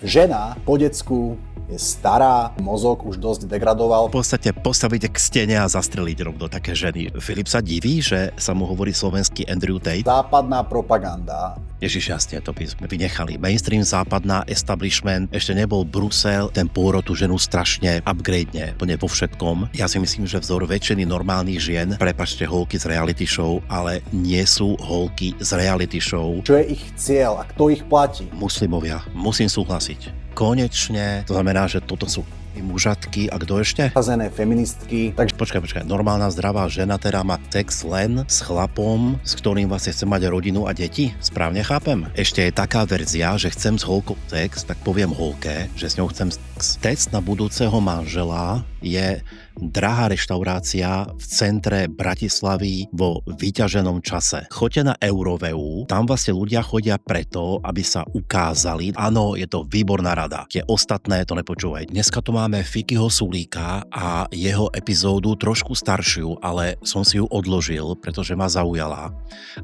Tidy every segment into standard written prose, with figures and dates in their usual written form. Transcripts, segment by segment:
Žena po decku je stará, mozog už dosť degradoval. V podstate postaviť k stene a zastreliť rovno také ženy. Filip sa diví, že sa mu hovorí slovenský Andrew Tate. Západná propaganda. Ježiš, jasne, to by sme vynechali. Mainstream, západná, establishment, ešte nebol Brusel, ten pôrod tú ženu strašne upgrade plne vo všetkom. Ja si myslím, že vzor väčšiny normálnych žien, prepáčte, holky z reality show, ale nie sú holky z reality show. Čo je ich cieľ a kto ich platí? Muslimovia, musím súhlasiť. Konečne, to znamená, že toto sú mužatky a kto ešte? Chazené feministky. Takže počkaj, normálna zdravá žena teda má sex len s chlapom, s ktorým vlastne chce mať rodinu a deti? Správne chápem? Ešte je taká verzia, že chcem s holkou sex, tak poviem holke, že s ňou chcem sex. Test na budúceho manžela je drahá reštaurácia v centre Bratislavy vo vyťaženom čase. Choďte na Euroveu, tam vlastne ľudia chodia preto, aby sa ukázali. Áno, je to výborná rada. Tie ostatné to nepočúvaj. Dneska tu máme Fikyho Sulíka a jeho epizódu trošku staršiu, ale som si ju odložil, pretože ma zaujala.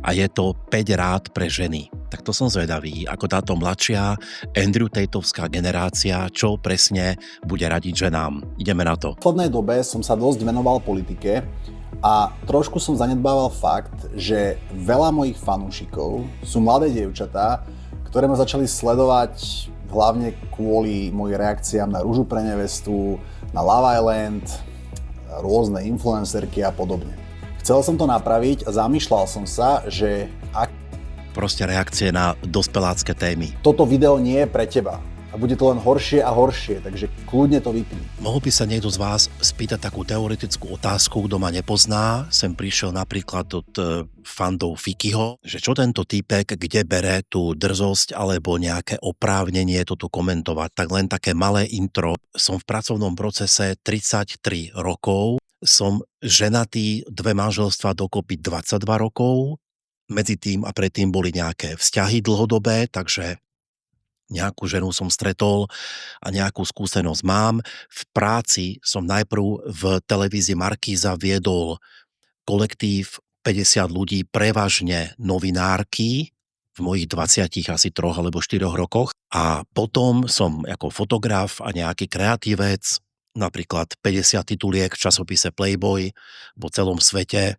A je to 5 rád pre ženy. Tak to som zvedavý, ako táto mladšia Andrew Tateovská generácia, čo presne bude radiť ženám. Ideme na to. V poslednej dobe som sa dosť venoval politike a trošku som zanedbával fakt, že veľa mojich fanúšikov sú mladé dievčatá, ktoré ma začali sledovať hlavne kvôli mojim reakciám na Rúžu pre nevestu, na Love Island, rôzne influencerky a podobne. Chcel som to napraviť a zamýšľal som sa, že ak Proste reakcie na dospelácké témy. toto video nie je pre teba a bude to len horšie a horšie, takže kľudne to vypni. Mohol by sa niekto z vás spýtať takú teoretickú otázku, kto ma nepozná? Sem prišiel napríklad od fandov Fikyho, že čo tento týpek, kde bere tú drzosť alebo nejaké oprávnenie to tu komentovať. Tak len také malé intro. Som v pracovnom procese 33 rokov, som ženatý, 2 manželstvá dokopy 22 rokov, medzi tým a predtým boli nejaké vzťahy dlhodobé, takže nejakú ženu som stretol a nejakú skúsenosť mám. V práci som najprv v televízii Markíza viedol kolektív 50 ľudí, prevažne novinárky, v mojich 20 asi 3 alebo 4 rokoch. A potom som ako fotograf a nejaký kreatívec, napríklad 50 tituliek v časopise Playboy po celom svete,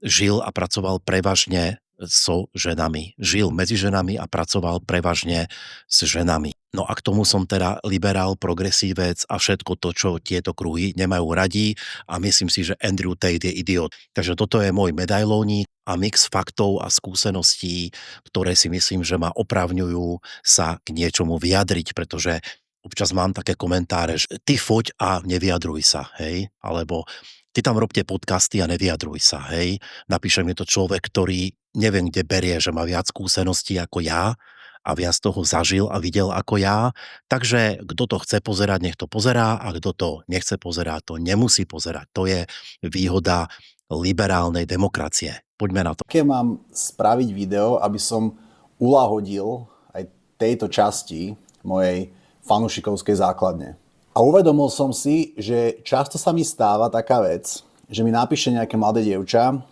žil a pracoval prevažne so ženami. Žil medzi ženami a pracoval prevažne s ženami. No a k tomu som teda liberál, progresívec a všetko to, čo tieto kruhy nemajú radi a myslím si, že Andrew Tate je idiot. Takže toto je môj medailónik a mix faktov a skúseností, ktoré si myslím, že ma opravňujú sa k niečomu vyjadriť, pretože občas mám také komentáre, že ty foť a nevyjadruj sa, hej, alebo ty tam robte podcasty a nevyjadruj sa, hej. Napíše mi to človek, ktorý neviem, kde berie, že má viac skúseností ako ja a viac toho zažil a videl ako ja. Takže kto to chce pozerať, nech to pozerá a kto to nechce pozerať, to nemusí pozerať. To je výhoda liberálnej demokracie. Poďme na to. Aké mám spraviť video, aby som uľahodil aj tejto časti mojej fanúšikovskej základne. A uvedomil som si, že často sa mi stáva taká vec, že mi napíše nejaké mladé dievča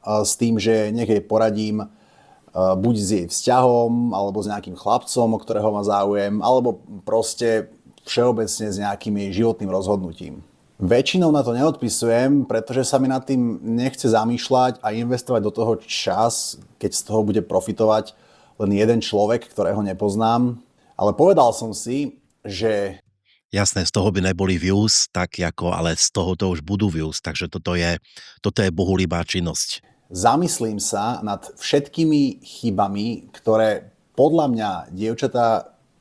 s tým, že nech jej poradím buď s jej vzťahom, alebo s nejakým chlapcom, o ktorého má záujem, alebo proste všeobecne s nejakým jej životným rozhodnutím. Väčšinou na to neodpisujem, pretože sa mi nad tým nechce zamýšľať a investovať do toho čas, keď z toho bude profitovať len jeden človek, ktorého nepoznám. Ale povedal som si, že jasné, z toho by neboli views, tak ako, ale z toho to už budú views, takže toto je bohulibá činnosť. zamyslím sa nad všetkými chybami, ktoré podľa mňa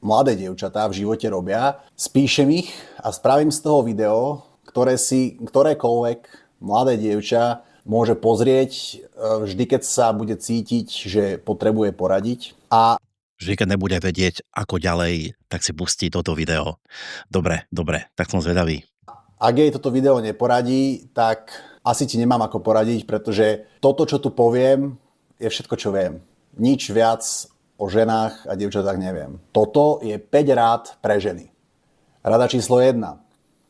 mladé dievčatá v živote robia, spíšem ich a spravím z toho video, ktoré si ktorékoľvek mladé dievča môže pozrieť vždy, keď sa bude cítiť, že potrebuje poradiť. A vždy, keď nebude vedieť, ako ďalej, tak si pustí toto video. Dobre, tak som zvedavý. ak jej toto video neporadí, tak asi ti nemám ako poradiť, pretože toto, čo tu poviem, je všetko, čo viem. Nič viac o ženách a dievčatách neviem. Toto je 5 rád pre ženy. Rada číslo 1.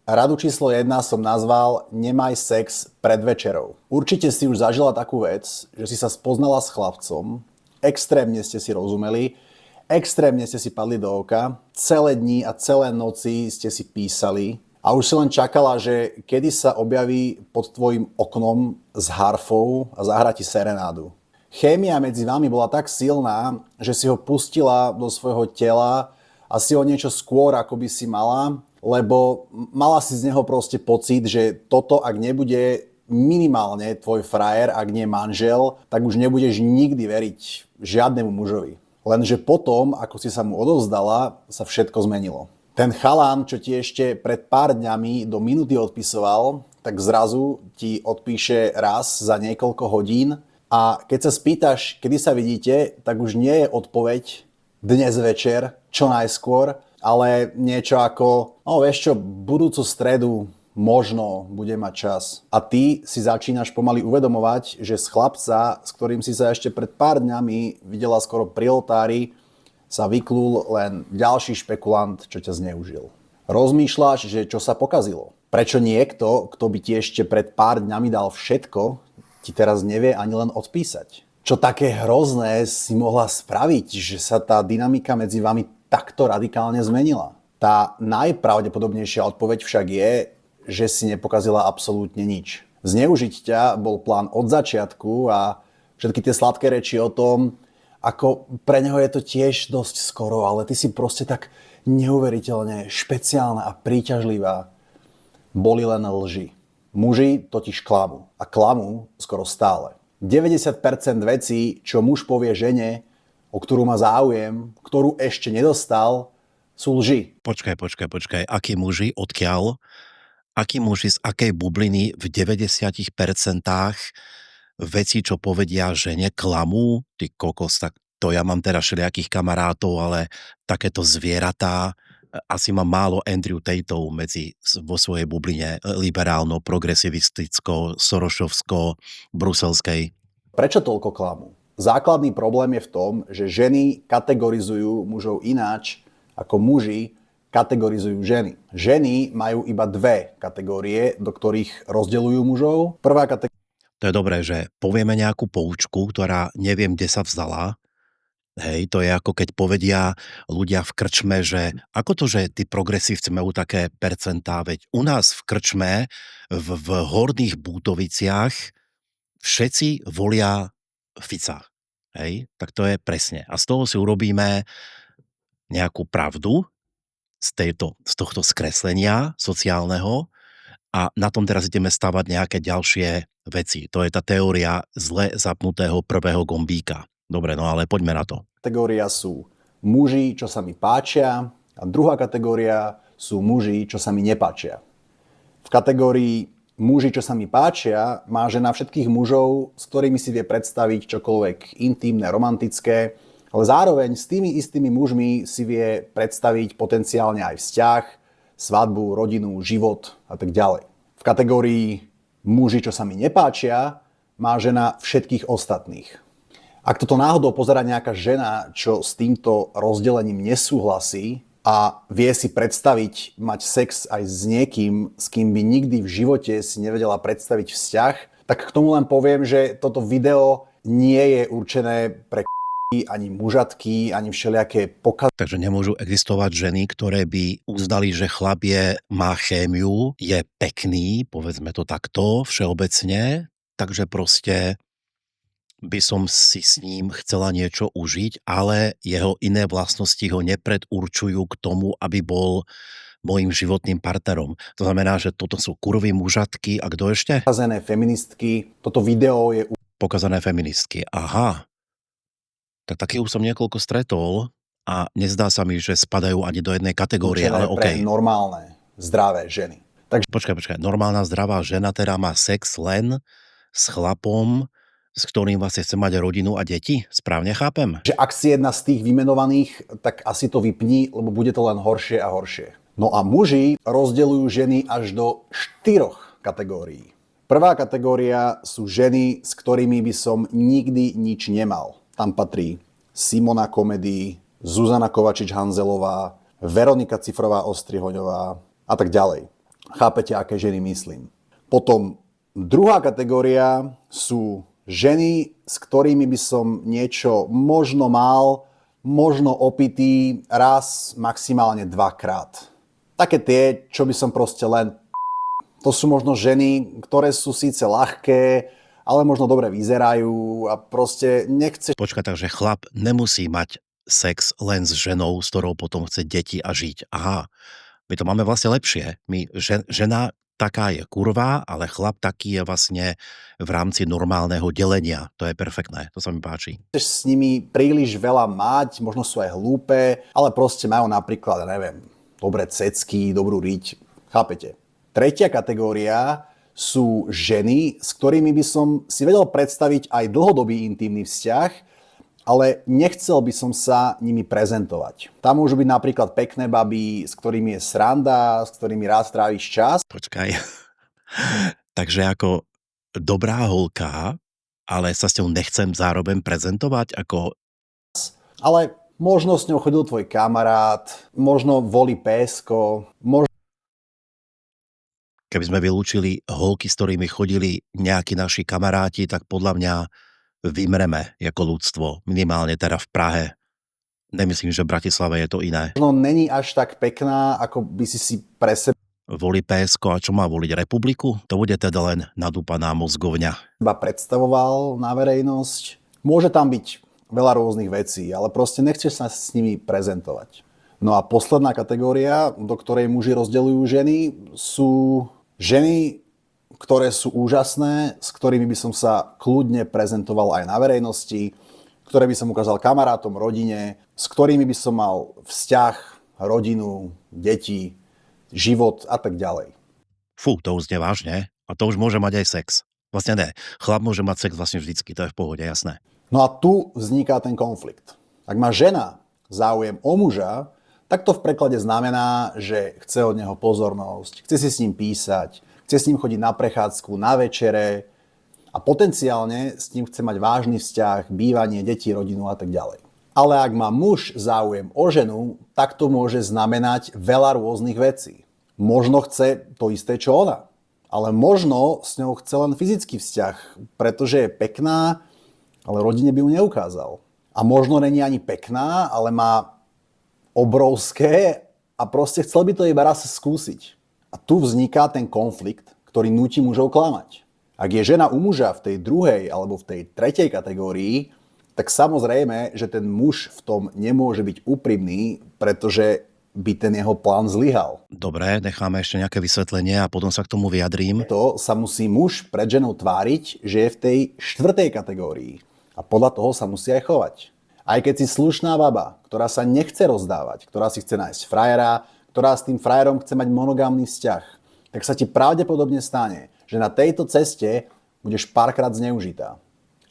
Radu číslo 1 som nazval Nemaj sex pred večerou. Určite si už zažila takú vec, že si sa spoznala s chlapcom, extrémne ste si rozumeli, Extrémne ste si padli do oka, celé dni a celé noci ste si písali a už si len čakala, že kedy sa objaví pod tvojim oknom s harfou a zahrá ti serenádu. Chémia medzi vami bola tak silná, že si ho pustila do svojho tela asi o niečo skôr, ako by si mala, lebo mala si z neho proste pocit, že toto, ak nebude minimálne tvoj frajer, ak nie manžel, tak už nebudeš nikdy veriť žiadnemu mužovi. Lenže potom, ako si sa mu odovzdala, sa všetko zmenilo. Ten chalan, čo ti ešte pred pár dňami do minúty odpisoval, tak zrazu ti odpíše raz za niekoľko hodín a keď sa spýtaš, kedy sa vidíte, tak už nie je odpoveď dnes večer, čo najskôr, ale niečo ako, no vieš čo, budúcu stredu možno bude mať čas. A ty si začínaš pomaly uvedomovať, že z chlapca, s ktorým si sa ešte pred pár dňami videla skoro pri oltári, sa vyklul len ďalší špekulant, čo ťa zneužil. Rozmýšľaš, že čo sa pokazilo? Prečo niekto, kto by ti ešte pred pár dňami dal všetko, ti teraz nevie ani len odpísať? Čo také hrozné si mohla spraviť, že sa tá dynamika medzi vami takto radikálne zmenila? Tá najpravdepodobnejšia odpoveď však je, že si nepokazila absolútne nič. Zneužiť ťa bol plán od začiatku a všetky tie sladké reči o tom, ako pre neho je to tiež dosť skoro, ale ty si proste tak neuveriteľne špeciálna a príťažlivá, boli len lži. Muži totiž klamú. A klamú skoro stále. 90% vecí, čo muž povie žene, o ktorú má záujem, ktorú ešte nedostal, sú lži. Počkaj. Akí muži, odkiaľ? Akí muži z akej bubliny v 90% vecí, čo povedia žene, klamú? Ty kokos, tak to ja mám teraz všelijakých kamarátov, ale takéto zvieratá, asi mám málo Andrew Tateov vo svojej bubline liberálno-progresivisticko, sorošovsko-bruselskej. Prečo toľko klamú? Základný problém je v tom, že ženy kategorizujú mužov ináč, ako muži kategorizujú ženy. Ženy majú iba dve kategórie, do ktorých rozdeľujú mužov. Prvá kategória... To je dobré, že povieme nejakú poučku, ktorá neviem, kde sa vzdala. Hej, to je ako keď povedia ľudia v krčme, že ako to, že tí progresívci majú také percentá, veď u nás v krčme, v Horných Bútoviciach všetci volia Fica. Hej, tak to je presne. A z toho si urobíme nejakú pravdu z tohto skreslenia sociálneho a na tom teraz ideme stavať nejaké ďalšie veci. To je tá teória zle zapnutého prvého gombíka. Dobre, no ale poďme na to. Kategória sú muži, čo sa mi páčia, a druhá kategória sú muži, čo sa mi nepáčia. V kategórii muži, čo sa mi páčia, má žena všetkých mužov, s ktorými si vie predstaviť čokoľvek intimné, romantické, ale zároveň s tými istými mužmi si vie predstaviť potenciálne aj vzťah, svadbu, rodinu, život a tak ďalej. V kategórii muži, čo sa mi nepáčia, má žena všetkých ostatných. Ak toto náhodou pozerá nejaká žena, čo s týmto rozdelením nesúhlasí a vie si predstaviť mať sex aj s niekým, s kým by nikdy v živote si nevedela predstaviť vzťah, tak k tomu len poviem, že toto video nie je určené pre ani mužatky, ani všelijaké pokazy. Takže nemôžu existovať ženy, ktoré by uznali, že chlap má chémiu, je pekný, povedzme to takto, všeobecne, takže proste by som si s ním chcela niečo užiť, ale jeho iné vlastnosti ho nepredurčujú k tomu, aby bol mojím životným partnerom. To znamená, že toto sú kurvy mužatky a kto ešte? Pokazané feministky. Toto video je Pokazané feministky. Aha. Tak takých už som niekoľko stretol a nezdá sa mi, že spadajú ani do jednej kategórie, ale pre okej. normálne, zdravé ženy. Takže Počkaj. Normálna zdravá žena teda má sex len s chlapom, s ktorým vlastne chce mať rodinu a deti? Správne chápem? že ak si jedna z tých vymenovaných, tak asi to vypni, lebo bude to len horšie a horšie. No a muži rozdeľujú ženy až do 4 kategórií. Prvá kategória sú ženy, s ktorými by som nikdy nič nemal. Tam patrí Simona Komedy, Zuzana Kovačič-Hanzelová, Veronika Cifrová-Ostrihoňová a tak ďalej. Chápete, aké ženy myslím. Potom druhá kategória sú ženy, s ktorými by som niečo možno mal, možno opitý raz, maximálne dvakrát. Také tie, čo by som proste len... To sú možno ženy, ktoré sú síce ľahké, ale možno dobre vyzerajú a proste nechce... Počkaj, takže chlap nemusí mať sex len s ženou, s ktorou potom chce deti a žiť. Aha, my to máme vlastne lepšie. Žena taká je kurva, ale chlap taký je vlastne v rámci normálneho delenia. To je perfektné, to sa mi páči. Chceš s nimi príliš veľa mať, možno sú aj hlúpe, ale proste majú napríklad, neviem, dobré cecky, dobrú riť. Chápete? Tretia kategória sú ženy, s ktorými by som si vedel predstaviť aj dlhodobý intimný vzťah, ale nechcel by som sa nimi prezentovať. Tam môžu byť napríklad pekné baby, s ktorými je sranda, s ktorými rád tráviš čas. Počkaj. Takže ako dobrá holka, ale sa s ňou nechcem zároveň prezentovať ako... Ale možno s ňou chodil tvoj kamarát, možno volí pésko, Keby sme vylúčili holky, s ktorými chodili nejakí naši kamaráti, tak podľa mňa vymreme ako ľudstvo. Minimálne teda v Prahe. Nemyslím, že v Bratislave je to iné. možno není až tak pekná, ako by si pre Volí PSK a čo má voliť? Republiku? To bude teda len nadúpaná mozgovňa. seba predstavoval na verejnosť. Môže tam byť veľa rôznych vecí, ale proste nechceš sa s nimi prezentovať. No a posledná kategória, do ktorej muži rozdeľujú ženy, sú ženy, ktoré sú úžasné, s ktorými by som sa kľudne prezentoval aj na verejnosti, ktoré by som ukázal kamarátom, rodine, s ktorými by som mal vzťah, rodinu, deti, život a tak ďalej. Fú, to už znie vážne. A to už môže mať aj sex. Vlastne ne. Chlap môže mať sex vlastne vždycky, to je v pohode, jasné. No a tu vzniká ten konflikt. Ak má žena záujem o muža, tak to v preklade znamená, že chce od neho pozornosť, chce si s ním písať, chce s ním chodiť na prechádzku, na večere a potenciálne s ním chce mať vážny vzťah, bývanie, deti, rodinu a tak ďalej. Ale ak má muž záujem o ženu, tak to môže znamenať veľa rôznych vecí. Možno chce to isté, čo ona. Ale možno s ňou chce len fyzický vzťah, pretože je pekná, ale rodine by ju neukázal. A možno není ani pekná, ale má obrovské a proste chcel by to iba raz skúsiť. A tu vzniká ten konflikt, ktorý núti mužov klamať. Ak je žena u muža v tej druhej alebo v tej tretej kategórii, tak samozrejme, že ten muž v tom nemôže byť úprimný, pretože by ten jeho plán zlyhal. Dobre, necháme ešte nejaké vysvetlenie a potom sa k tomu vyjadrím. To sa musí muž pred ženou tváriť, že je v tej štvrtej kategórii. A podľa toho sa musí aj chovať. Aj keď si slušná baba, ktorá sa nechce rozdávať, ktorá si chce nájsť frajera, ktorá s tým frajerom chce mať monogámny vzťah, tak sa ti pravdepodobne stane, že na tejto ceste budeš párkrát zneužitá.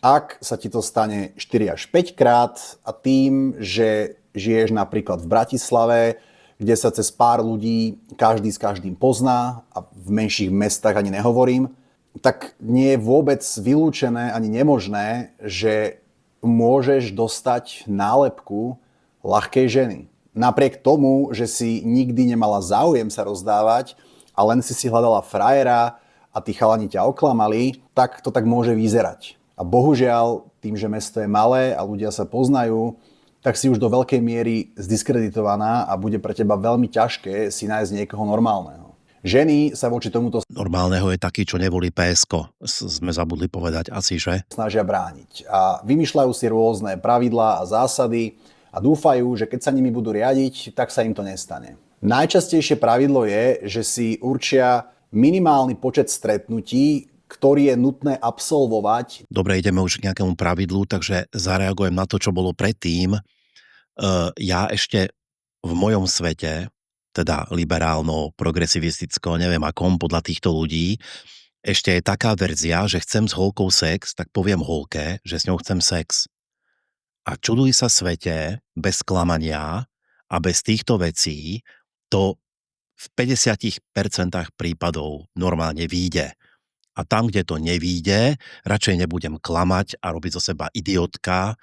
Ak sa ti to stane 4 až 5 krát a tým, že žiješ napríklad v Bratislave, kde sa cez pár ľudí každý s každým pozná a v menších mestách ani nehovorím, tak nie je vôbec vylúčené ani nemožné, že môžeš dostať nálepku ľahkej ženy. Napriek tomu, že si nikdy nemala záujem sa rozdávať a len si hľadala frajera a tí chalani ťa oklamali, tak to tak môže vyzerať. A bohužiaľ, tým, že mesto je malé a ľudia sa poznajú, tak si už do veľkej miery zdiskreditovaná a bude pre teba veľmi ťažké si nájsť niekoho normálneho. Ženy sa voči tomuto Normálneho je taký, čo nevolí PSK. Sme zabudli povedať asi, že? snažia brániť a vymýšľajú si rôzne pravidlá a zásady a dúfajú, že keď sa nimi budú riadiť, tak sa im to nestane. Najčastejšie pravidlo je, že si určia minimálny počet stretnutí, ktorý je nutné absolvovať. Dobre, ideme už k nejakému pravidlu, takže zareagujem na to, čo bolo predtým. Ja ešte v mojom svete, teda liberálno-progresivisticko, neviem akom, podľa týchto ľudí, ešte je taká verzia, že chcem s holkou sex, tak poviem holke, že s ňou chcem sex. A čuduj sa svete, bez klamania a bez týchto vecí, to v 50% prípadov normálne vyjde. A tam, kde to nevíde, radšej nebudem klamať a robiť zo seba idiotka,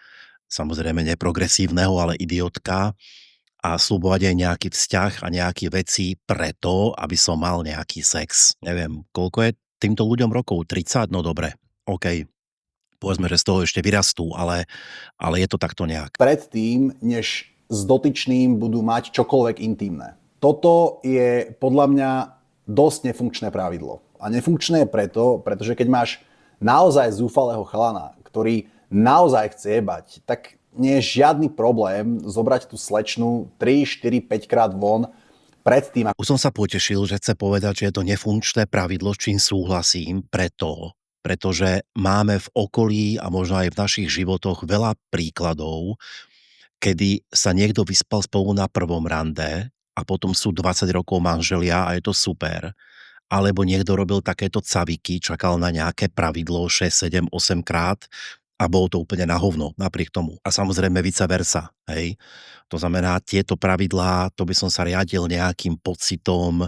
samozrejme neprogresívneho, ale idiotka, a sľubovať aj nejaký vzťah a nejaké veci preto, aby som mal nejaký sex. Neviem, koľko je týmto ľuďom rokov? 30? No dobre, OK. povedzme, že z toho ešte vyrastú, ale je to takto nejak. Predtým, než s dotyčným budú mať čokoľvek intimné. Toto je podľa mňa dosť nefunkčné pravidlo. A nefunkčné je pretože keď máš naozaj zúfalého chalana, ktorý naozaj chce jebať, tak nie je žiadny problém zobrať tú slečnu 3, 4, 5 krát von predtým. Už som sa potešil, že chce povedať, že je to nefunkčné pravidlo, s čím súhlasím, pretože máme v okolí a možno aj v našich životoch veľa príkladov, kedy sa niekto vyspal spolu na prvom rande a potom sú 20 rokov manželia a je to super. Alebo niekto robil takéto caviky, čakal na nejaké pravidlo 6, 7, 8 krát a bolo to úplne na hovno napriek tomu. A samozrejme vice versa, hej. To znamená, tieto pravidlá, to by som sa riadil nejakým pocitom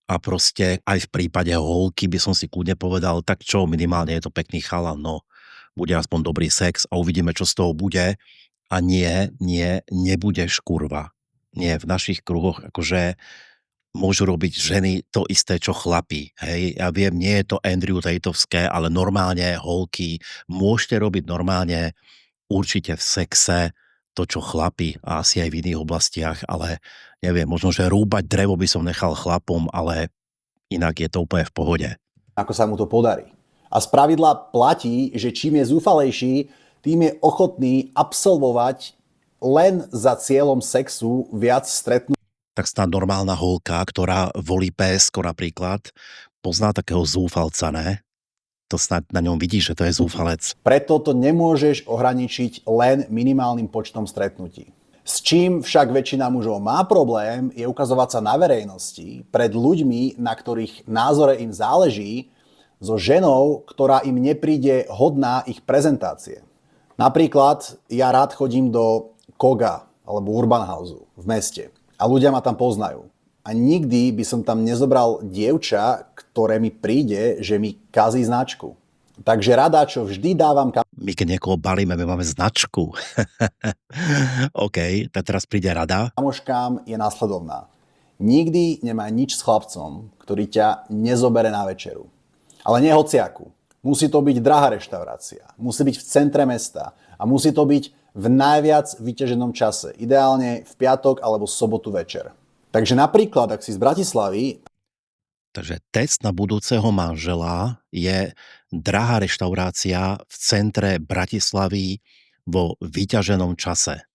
a proste aj v prípade holky by som si kľudne povedal, tak čo, minimálne je to pekný chalan, no, bude aspoň dobrý sex a uvidíme, čo z toho bude. A nebudeš kurva. Nie, v našich kruhoch akože môžu robiť ženy to isté, čo chlapi. Hej, ja viem, nie je to Andrew Tateovské, ale normálne holky môžete robiť normálne určite v sexe to, čo chlapi a asi aj v iných oblastiach, ale neviem, možno, že rúbať drevo by som nechal chlapom, ale inak je to úplne v pohode. Ako sa mu to podarí. A spravidla platí, že čím je zúfalejší, tým je ochotný absolvovať len za cieľom sexu viac stretnúť. Tak snad normálna holka, ktorá volí PSK napríklad, pozná takého zúfalca, ne? To snad na ňom vidí, že to je zúfalec. Preto to nemôžeš ohraničiť len minimálnym počtom stretnutí. S čím však väčšina mužov má problém, je ukazovať sa na verejnosti pred ľuďmi, na ktorých názore im záleží, so ženou, ktorá im nepríde hodná ich prezentácie. Napríklad ja rád chodím do Koga alebo Urban Houseu v meste a ľudia ma tam poznajú. A nikdy by som tam nezobral dievča, ktoré mi príde, že mi kazí značku. Takže rada, čo vždy dávam My keď niekoho balíme, my máme značku. OK, tak teraz príde rada. kamoškám je nasledovná. Nikdy nemá nič s chlapcom, ktorý ťa nezobere na večeru. Ale nie hociaku. Musí to byť drahá reštaurácia, musí byť v centre mesta a musí to byť v najviac vyťaženom čase. Ideálne v piatok alebo sobotu večer. Takže napríklad, ak si z Bratislavy... Takže test na budúceho manžela je drahá reštaurácia v centre Bratislavy vo vyťaženom čase.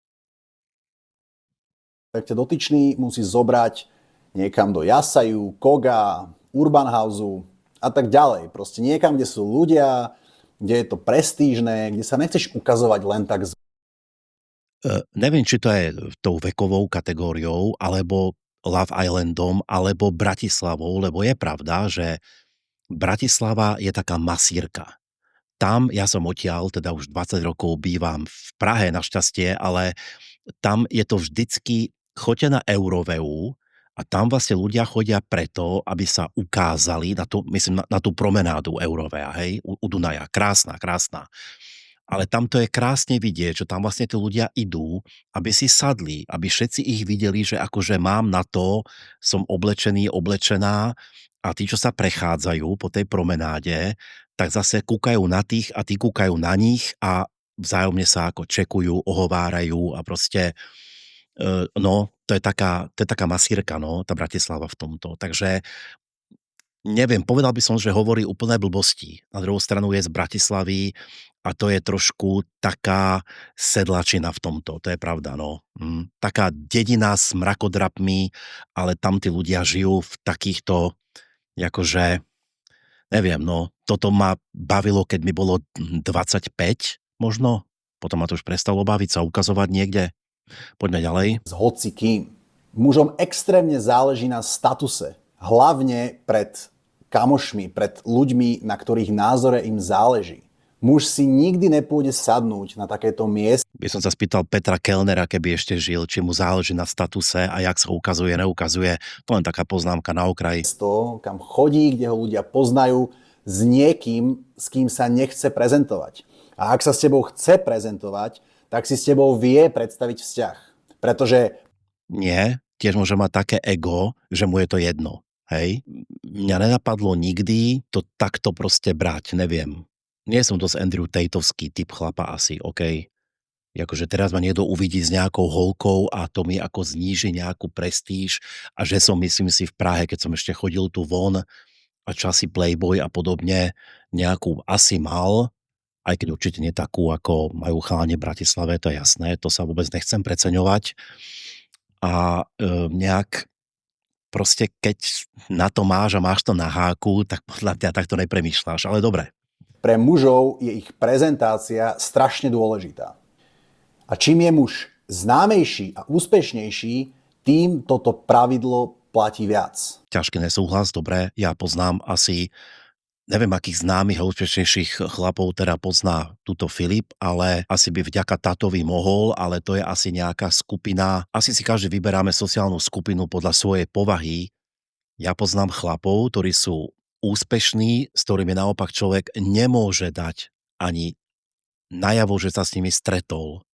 Tak ťa dotyčný musí zobrať niekam do Jasaju, Koga, Urban Houseu a tak ďalej. Proste niekam, kde sú ľudia, kde je to prestížne, kde sa nechceš ukazovať len tak Neviem, či to je tou vekovou kategóriou, alebo Love Islandom, alebo Bratislavou, lebo je pravda, že Bratislava je taká masírka. Tam, ja som odtiaľ, teda už 20 rokov bývam v Prahe našťastie, ale tam je to vždycky, choďte na Euroveu a tam vlastne ľudia chodia preto, aby sa ukázali na tú, myslím, na tú promenádu Eurovea, hej, u Dunaja. Krásna, krásna. Ale tam to je krásne vidieť, že tam vlastne tí ľudia idú, aby si sadli, aby všetci ich videli, že akože mám na to, som oblečený, oblečená a tí, čo sa prechádzajú po tej promenáde, tak zase kúkajú na tých a tí kúkajú na nich a vzájomne sa ako čekujú, ohovárajú a proste no, to je taká masírka, no, tá Bratislava v tomto. Takže neviem, povedal by som, že hovorí úplné blbosti. Na druhou stranu je z Bratislavy a to je trošku taká sedlačina v tomto, to je pravda, no. Taká dedina s mrakodrapmi, ale tam tí ľudia žijú v takýchto, akože, neviem, no, toto ma bavilo, keď mi bolo 25, možno, potom ma to už prestalo baviť sa ukazovať niekde. Poďme ďalej. S hocikým. Mužom extrémne záleží na statuse. Hlavne pred kamošmi, pred ľuďmi, na ktorých názore im záleží. Muž si nikdy nepôjde sadnúť na takéto miesto. By som sa spýtal Petra Kellnera, keby ešte žil, či mu záleží na statuse a jak sa ukazuje, neukazuje. To len taká poznámka na okraji. Kam chodí, kde ho ľudia poznajú, s niekým, s kým sa nechce prezentovať. A ak sa s tebou chce prezentovať, tak si s tebou vie predstaviť vzťah. Pretože... Nie, tiež môže mať také ego, že mu je to jedno. Hej? Mňa nenapadlo nikdy to takto proste brať, neviem. Nie som dosť Andrew Tateovský typ chlapa asi, OK? Akože teraz ma niekto uvidí s nejakou holkou a to mi ako zníži nejakú prestíž a že som, myslím si, v Prahe, keď som ešte chodil tu von a časy Playboy a podobne, nejakú asi mal, aj keď určite nie takú, ako majú chalani v Bratislave, to je jasné, to sa vôbec nechcem preceňovať. A nejak proste keď na to máš a máš to na háku, tak podľa mňa takto nepremýšľaš, ale dobre. Pre mužov je ich prezentácia strašne dôležitá. A čím je muž známejší a úspešnejší, tým toto pravidlo platí viac. Ťažký nesúhlas, dobre, ja poznám asi, neviem akých známych a úspešnejších chlapov teda pozná túto Filip, ale asi by vďaka tatovi mohol, ale to je asi nejaká skupina, asi si každý vyberáme sociálnu skupinu podľa svojej povahy. Ja poznám chlapov, ktorí sú úspešní, s ktorými naopak človek nemôže dať ani najavo, že sa s nimi stretol.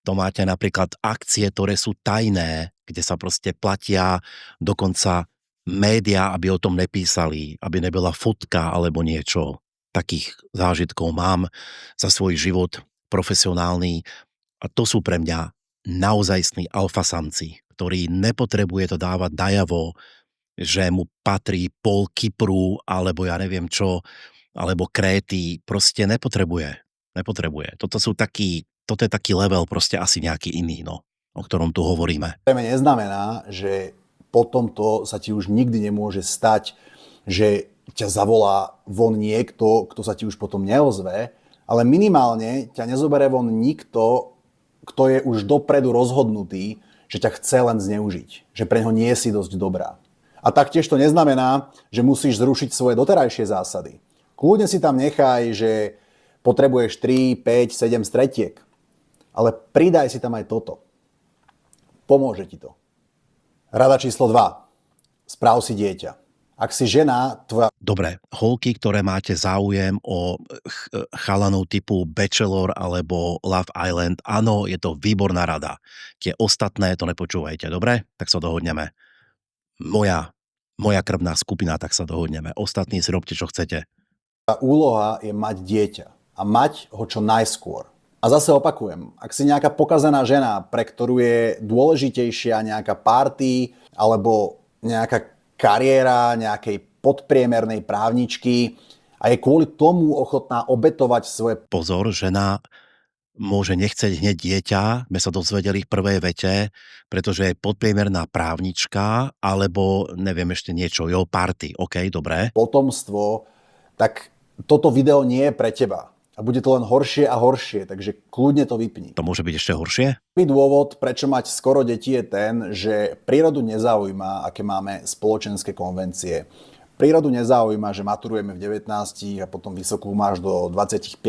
To máte napríklad akcie, ktoré sú tajné, kde sa proste platia dokonca médiá, aby o tom nepísali, aby nebola fotka alebo niečo. Takých zážitkov mám za svoj život profesionálny a to sú pre mňa naozajstní alfasamci, ktorí nepotrebuje to dávať najavo, že mu patrí pol Kypru alebo ja neviem čo, alebo Kréty, proste nepotrebuje. Toto je taký level proste asi nejaký iný, no, o ktorom tu hovoríme. To neznamená, že po tomto sa ti už nikdy nemôže stať, že ťa zavolá von niekto, kto sa ti už potom neozve, ale minimálne ťa nezobere von nikto, kto je už dopredu rozhodnutý, že ťa chce len zneužiť, že pre ňo nie si dosť dobrá. A taktiež to neznamená, že musíš zrušiť svoje doterajšie zásady. Kľudne si tam nechaj, že potrebuješ 3, 5, 7 stretiek. Ale pridaj si tam aj toto. Pomôže ti to. Rada číslo 2. Správ si dieťa. Ak si žena, tvoja... Dobre, holky, ktoré máte záujem o chalanov typu Bachelor alebo Love Island, áno, je to výborná rada. Tie ostatné to nepočúvajte, dobre? Tak sa dohodneme. Moja krvná skupina, tak sa dohodneme. Ostatní si robte, čo chcete. Úloha je mať dieťa. A mať ho čo najskôr. A zase opakujem, ak si nejaká pokazaná žena, pre ktorú je dôležitejšia nejaká party alebo nejaká kariéra nejakej podpriemernej právničky a je kvôli tomu ochotná obetovať svoje... Pozor, žena môže nechceť hneď dieťa, sme sa dozvedeli v prvej vete, pretože je podpriemerná právnička alebo neviem ešte niečo, jo, party, OK, dobre. Potomstvo, tak toto video nie je pre teba. A bude to len horšie a horšie, takže kľudne to vypni. To môže byť ešte horšie? Prvý dôvod, prečo mať skoro deti, je ten, že prírodu nezaujíma, aké máme spoločenské konvencie. Prírodu nezaujíma, že maturujeme v 19 a potom vysokú máš do 25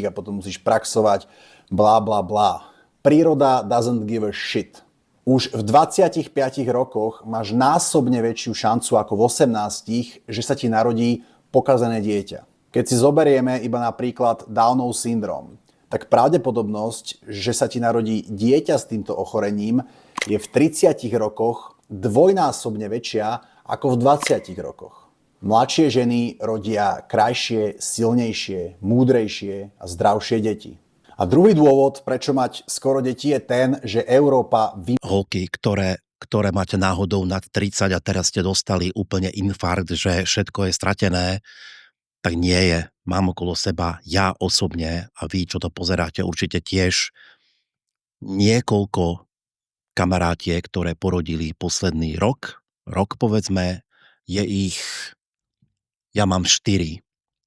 a potom musíš praxovať, bla bla bla. Príroda doesn't give a shit. Už v 25 rokoch máš násobne väčšiu šancu ako v 18, že sa ti narodí pokazené dieťa. Keď si zoberieme iba napríklad Downov syndrom, tak pravdepodobnosť, že sa ti narodí dieťa s týmto ochorením je v 30 rokoch dvojnásobne väčšia ako v 20 rokoch. Mladšie ženy rodia krajšie, silnejšie, múdrejšie a zdravšie deti. A druhý dôvod, prečo mať skoro deti, je ten, že Európa... Holky, ktoré máte náhodou nad 30 a teraz ste dostali úplne infarkt, že všetko je stratené, tak nie je. Mám okolo seba, ja osobne a vy, čo to pozeráte, určite tiež niekoľko kamarátiek, ktoré porodili posledný rok povedzme, je ich, ja mám 4,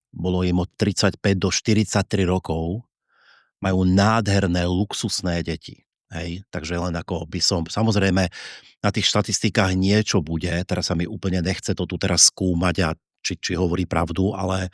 bolo im od 35 do 43 rokov, majú nádherné, luxusné deti. Hej, takže len ako by som, samozrejme, na tých štatistikách niečo bude, teraz sa mi úplne nechce to tu teraz skúmať a či hovorí pravdu, ale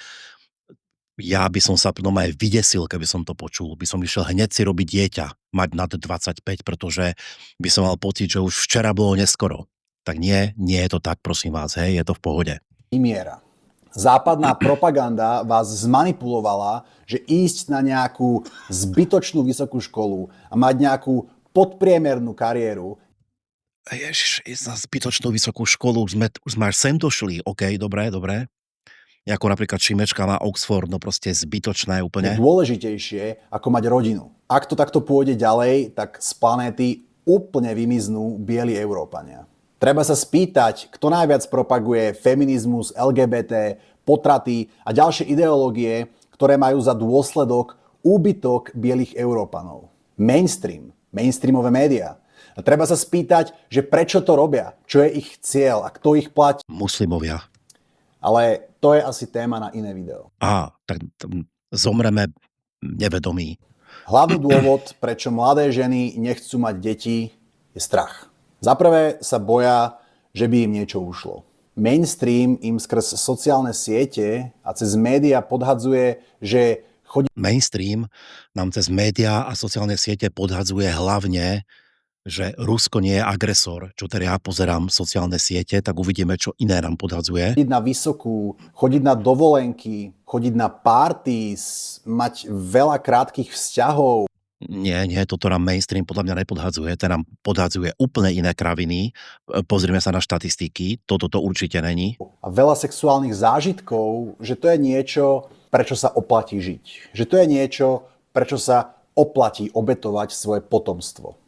ja by som sa potom aj vydesil, keby som to počul. By som išiel hneď si robiť dieťa, mať nad 25, pretože by som mal pocit, že už včera bolo neskoro. Tak nie je to tak, prosím vás, hej, je to v pohode. Miera. Západná propaganda vás zmanipulovala, že ísť na nejakú zbytočnú vysokú školu a mať nejakú podpriemernú kariéru. Ježiš, ísť na zbytočnú vysokú školu, už sme až sem došli, OK, dobre. Ako napríklad Šimečka má Oxford, no proste zbytočné je úplne. dôležitejšie ako mať rodinu. Ak to takto pôjde ďalej, tak z planéty úplne vymiznú bieli Európania. Treba sa spýtať, kto najviac propaguje feminizmus, LGBT, potraty a ďalšie ideológie, ktoré majú za dôsledok úbytok bielých Európanov. Mainstreamové médiá. A treba sa spýtať, že prečo to robia, čo je ich cieľ a kto ich platí. Muslimovia. Ale to je asi téma na iné video. Tak zomreme nevedomí. Hlavný dôvod, prečo mladé ženy nechcú mať deti, je strach. Za prvé sa boja, že by im niečo ušlo. Mainstream im skrz sociálne siete a cez médiá podhadzuje, že Mainstream nám cez médiá a sociálne siete podhadzuje hlavne, že Rusko nie je agresor. Čo teda ja pozerám sociálne siete, tak uvidíme, čo iné nám podhadzuje. chodiť na vysokú, chodiť na dovolenky, chodiť na parties, mať veľa krátkych vzťahov. Nie, toto nám mainstream podľa mňa nepodhadzuje, ten nám podhadzuje úplne iné kraviny. Pozrime sa na štatistiky, toto to určite není. A veľa sexuálnych zážitkov, že to je niečo, prečo sa oplatí žiť. Že to je niečo, prečo sa oplatí obetovať svoje potomstvo.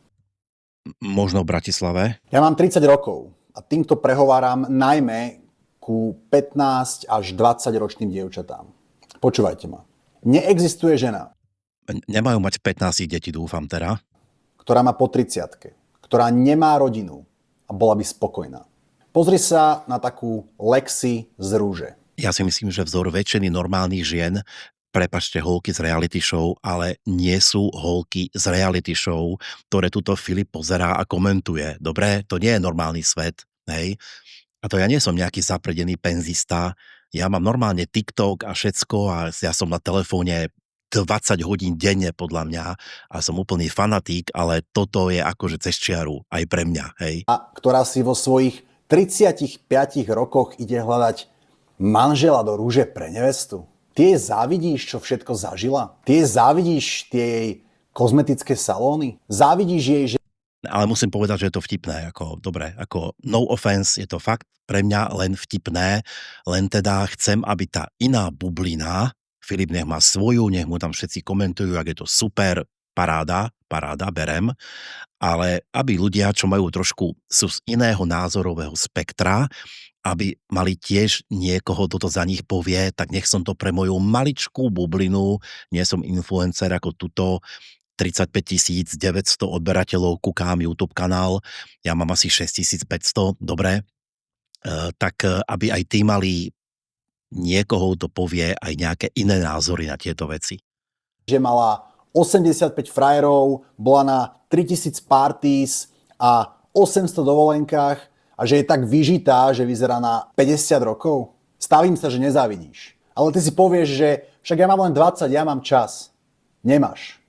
Možno v Bratislave. Ja mám 30 rokov a týmto prehováram najmä ku 15 až 20 ročným dievčatám. Počúvajte ma. Neexistuje žena, Nemajú mať 15 detí, dúfam teda. ktorá má po 30, ktorá nemá rodinu a bola by spokojná. Pozri sa na takú Lexi z Rúže. Ja si myslím, že vzor väčšiny normálnych žien, prepačte, holky z reality show, ale nie sú holky z reality show, ktoré tuto Filip pozerá a komentuje. Dobre, to nie je normálny svet, hej? A to ja nie som nejaký zapredený penzista, ja mám normálne TikTok a všetko a ja som na telefóne 20 hodín denne podľa mňa a som úplný fanatík, ale toto je akože cez čiaru aj pre mňa, hej? A ktorá si vo svojich 35 rokoch ide hľadať manžela do rúže pre nevestu. Ty jej závidíš, čo všetko zažila? Ty jej závidíš tie jej kozmetické salóny? Závidíš jej, že Ale musím povedať, že je to vtipné, ako no offense, je to fakt pre mňa len vtipné, len teda chcem, aby tá iná bublina, Filip nech má svoju, nech mu tam všetci komentujú, ak je to super, paráda, berem, ale aby ľudia, čo majú trošku, sú z iného názorového spektra, aby mali tiež niekoho, kto to za nich povie, tak nech som to pre moju maličkú bublinu, nie som influencer ako tuto, 35 900 odberateľov, kúkám YouTube kanál, ja mám asi 6500, dobre, tak aby aj tí mali niekoho, to povie aj nejaké iné názory na tieto veci. mala 85 frajerov, bola na 3000 parties a 800 dovolenkách a že je tak vyžitá, že vyzerá na 50 rokov? Stavím sa, že nezávidíš. Ale ty si povieš, že však ja mám len 20, ja mám čas. Nemáš.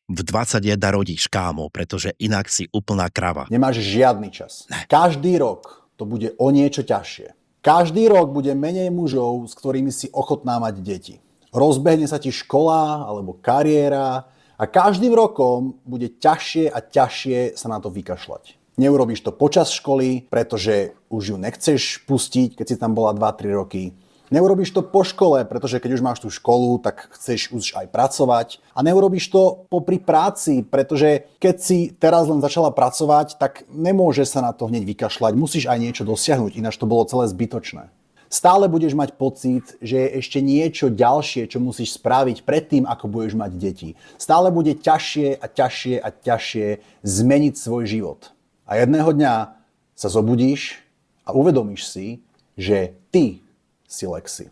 V 21 rodíš, kámo, pretože inak si úplná krava. Nemáš žiadny čas. Každý rok to bude o niečo ťažšie. Každý rok bude menej mužov, s ktorými si ochotná mať deti. Rozbehne sa ti škola alebo kariéra a každým rokom bude ťažšie a ťažšie sa na to vykašľať. Neurobíš to počas školy, pretože už ju nechceš pustiť, keď si tam bola 2-3 roky. Neurobíš to po škole, pretože keď už máš tú školu, tak chceš už aj pracovať. A neurobíš to popri práci, pretože keď si teraz len začala pracovať, tak nemôžeš sa na to hneď vykašľať. Musíš aj niečo dosiahnuť, ináč to bolo celé zbytočné. Stále budeš mať pocit, že je ešte niečo ďalšie, čo musíš spraviť predtým, ako budeš mať deti. Stále bude ťažšie a ťažšie a ťažšie zmeniť svoj život. A jedného dňa sa zobudíš a uvedomíš si, že ty si Lexi.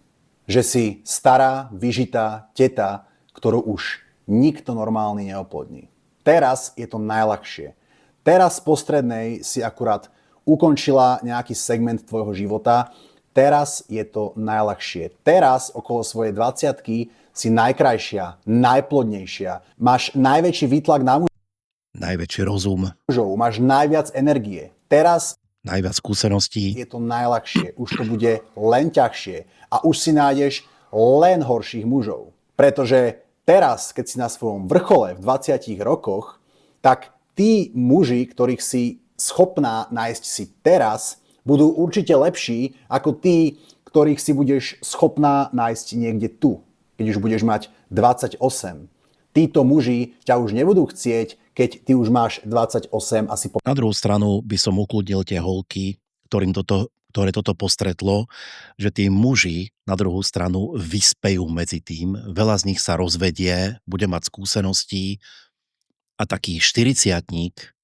Že si stará, vyžitá teta, ktorú už nikto normálny neoplodní. Teraz je to najľahšie. Teraz po strednej si akurát ukončila nejaký segment tvojho života. Teraz je to najľahšie. Teraz okolo svojej 20-ky si najkrajšia, najplodnejšia. Máš najväčší výtlak na Najväčší rozum. mužov, máš najviac energie. Teraz Najviac skúseností. je to najľahšie. Už to bude len ťažšie. A už si nájdeš len horších mužov. Pretože teraz, keď si na svojom vrchole v 20 rokoch, tak tí muži, ktorých si schopná nájsť si teraz, budú určite lepší ako tí, ktorých si budeš schopná nájsť niekde tu, keď už budeš mať 28. Títo muži ťa už nebudú chcieť, keď ty už máš 28 asi po... Na druhú stranu by som ukludnil tie holky, ktoré toto postretlo, že tí muži na druhú stranu vyspejú medzi tým. Veľa z nich sa rozvedie, bude mať skúsenosti a taký 40-tník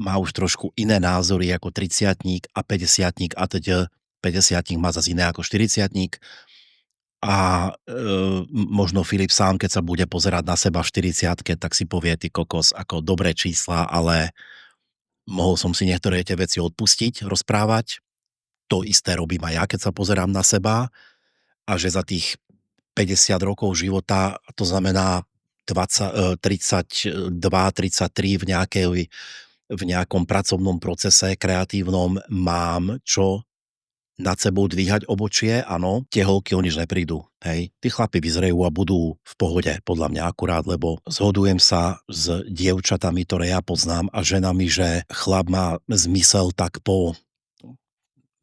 má už trošku iné názory ako 30-tník a 50-tník a teď 50-tník má zase iné ako 40-tník. A možno Filip sám, keď sa bude pozerať na seba v 40-tke, tak si povie, ty kokos, ako dobré čísla, ale mohol som si niektoré tie veci odpustiť, rozprávať. To isté robím aj ja, keď sa pozerám na seba a že za tých 50 rokov života, to znamená 32, 33 v nejakom pracovnom procese kreatívnom mám čo nad sebou dvíhať obočie, áno, tie holky o nič neprídu, hej. Tí chlapi vyzrejú a budú v pohode, podľa mňa akurát, lebo zhodujem sa s dievčatami, ktoré ja poznám a ženami, že chlap má zmysel tak po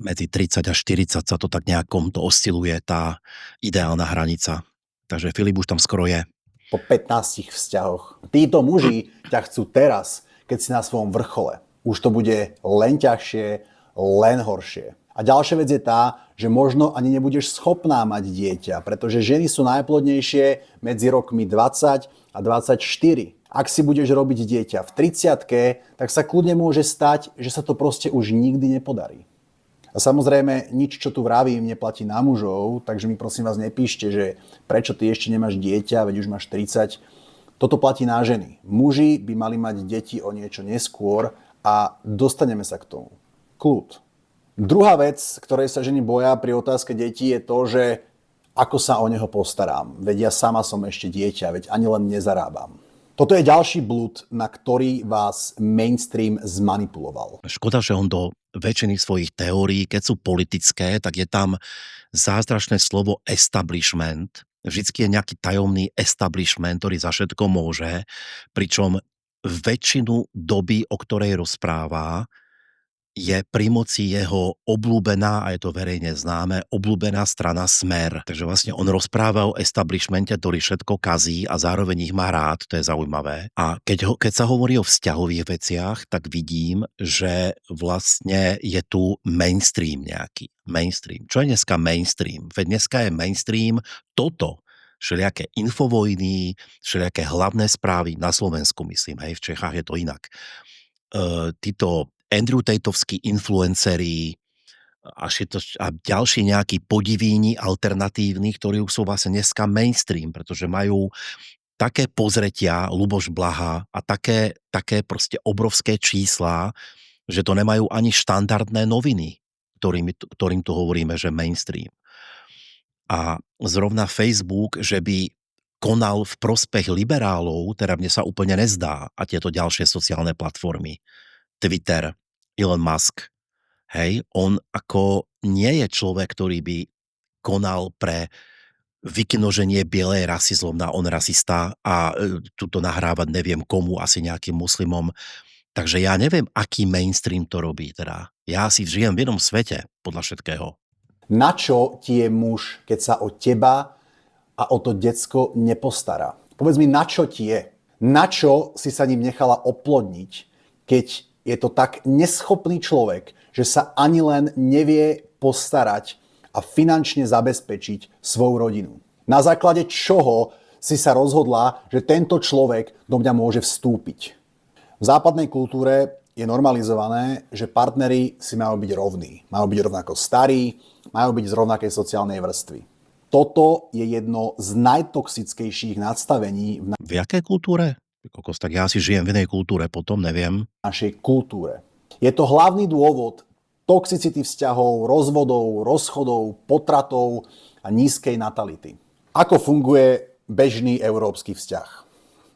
medzi 30 a 40 sa to tak nejakom to osciluje, tá ideálna hranica. Takže Filip už tam skoro je. Po 15 vzťahoch. Títo muži ťa chcú teraz, keď si na svojom vrchole. Už to bude len ťažšie, len horšie. A ďalšia vec je tá, že možno ani nebudeš schopná mať dieťa, pretože ženy sú najplodnejšie medzi rokmi 20 a 24. Ak si budeš robiť dieťa v 30-ke, tak sa kľudne môže stať, že sa to proste už nikdy nepodarí. A samozrejme, nič, čo tu vravím, neplatí na mužov, takže mi prosím vás nepíšte, že prečo ty ešte nemáš dieťa, veď už máš 30. Toto platí na ženy. Muži by mali mať deti o niečo neskôr a dostaneme sa k tomu. Kľud. Druhá vec, ktorej sa ženy boja pri otázke detí, je to, že ako sa o neho postarám. Veď ja sama som ešte dieťa, veď ani len nezarábam. Toto je ďalší blúd, na ktorý vás mainstream zmanipuloval. Škoda, že on do väčšiny svojich teórií, keď sú politické, tak je tam zázračné slovo establishment. Vždycky je nejaký tajomný establishment, ktorý za všetko môže, pričom väčšinu doby, o ktorej rozpráva, je pri moci jeho obľúbená, a je to verejne známe, obľúbená strana Smer. Takže vlastne on rozpráva o establishmente, ktorý všetko kazí a zároveň ich má rád, to je zaujímavé. A keď sa hovorí o vzťahových veciach, tak vidím, že vlastne je tu mainstream nejaký. Mainstream. Čo je dneska mainstream? Veď dneska je mainstream toto. Všelijaké infovojny, všelijaké hlavné správy na Slovensku, myslím, hej, v Čechách je to inak. Títo Andrew Tateovskí influenceri a ďalší nejakí podivíni alternatívni, ktorí už sú vlastne dneska mainstream, pretože majú také pozretia Ľuboš Blaha a také proste obrovské čísla, že to nemajú ani štandardné noviny, ktorým tu hovoríme, že mainstream. A zrovna Facebook, že by konal v prospech liberálov, teda mne sa úplne nezdá, a tieto ďalšie sociálne platformy. Twitter, Elon Musk, hej, on ako nie je človek, ktorý by konal pre vykinoženie bielej rasy, zlovna on rasista a tuto nahrávať neviem komu, asi nejakým muslimom. Takže ja neviem, aký mainstream to robí teda. Ja si žijem v jednom svete, podľa všetkého. Na čo ti je muž, keď sa o teba a o to decko nepostará? Povedz mi, na čo ti je? Na čo si sa ním nechala oplodniť, keď je to tak neschopný človek, že sa ani len nevie postarať a finančne zabezpečiť svoju rodinu? Na základe čoho si sa rozhodla, že tento človek do mňa môže vstúpiť? V západnej kultúre je normalizované, že partneri si majú byť rovní. Majú byť rovnako starí, majú byť z rovnakej sociálnej vrstvy. Toto je jedno z najtoxickejších nadstavení v jakej kultúre? Kokos, tak ja si žijem v inej kultúre, potom neviem. Našej kultúre. Je to hlavný dôvod toxicity vzťahov, rozvodov, rozchodov, potratov a nízkej natality. Ako funguje bežný európsky vzťah?